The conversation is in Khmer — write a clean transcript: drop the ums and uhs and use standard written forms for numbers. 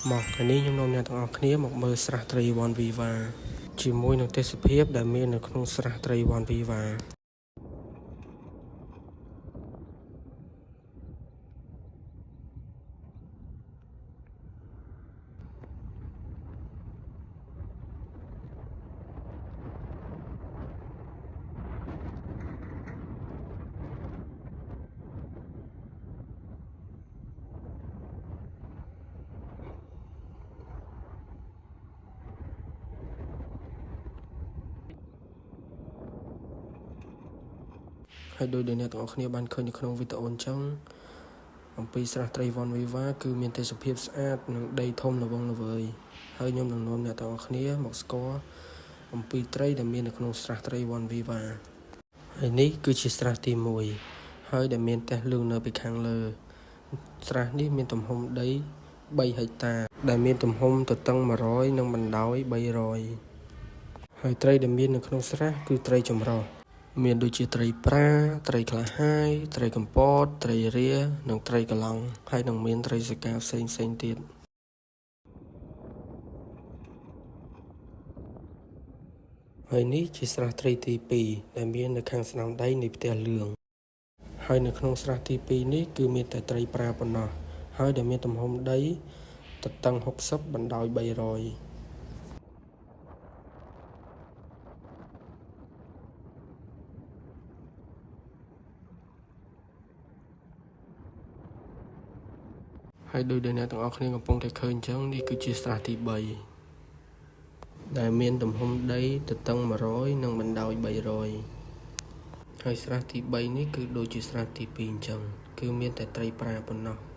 មកថ្ងៃនេះខ្ញុំនាំអ្នកទាំងអស់គ្នាមកមើលស្រះត្រីវ៉ាន់វីវ៉ាជាមួយនឹងទេសភាពដែលមាននៅក្នុងស្រះត្រីវ៉ាន់វីវ៉ាហើយដោយអ្នកទាំងអស់គ្នាបានឃើញនៅក្នុងវីដេអូអញ្ចឹងអំពីស្រះត្រីវ៉ាន់វីវ៉ាគឺមានទេសភាពស្អាតនិងដីធំល្វឹងល្វើយហើយខ្ញុំនឹងនាំអ្នកទាំងអស់គ្នាមកស្គាល់អំពីត្រីដែលមាននៅក្នុងស្រះត្រីវ៉ាន់វីវ៉ាហើយនេះគឺជាស្រះទី1ហើយដែលមានទេសលឿងនៅពីខាងលើស្រះនេះមានទំហំដី3ហិកតាដែលមានទំហំទទឹង100និងបណ្ដោយ300ហើយត្រីដែលមាននៅក្នុងស្រះគឺត្រីចម្រុះមានដូចជាត្រីប្រាត្រីក្លាហាយត្រីកំពតត្រីរានិងត្រីកឡង់ហើយនឹងមានត្រីសកាផ្សេងទៀតហើយនេះជាស្រះត្រីទី2ដែលមាននៅខាងស្នាមដៃនៃផ្ទះលឿងហើយនៅក្នុងស្រះទី2នេះគឺមានតែត្រីប្រាប៉ុណ្ណោះហើយដែលមានទំហំដីទទឹង60បណ្ដោយ300ហើយដោយដែលអ្នកទាំងអស់គ្នាកំពុងតែឃើញអញ្ចឹងនេះគឺជាស្រះទី3ដែលមានទំហំដីទទឹង100និងបណ្ដោយ300ហើយស្រះទី3នេះគឺដូចជាស្រះទី2អញ្ចឹងគឺមានតែត្រីប្រាប៉ុណ្ណោះ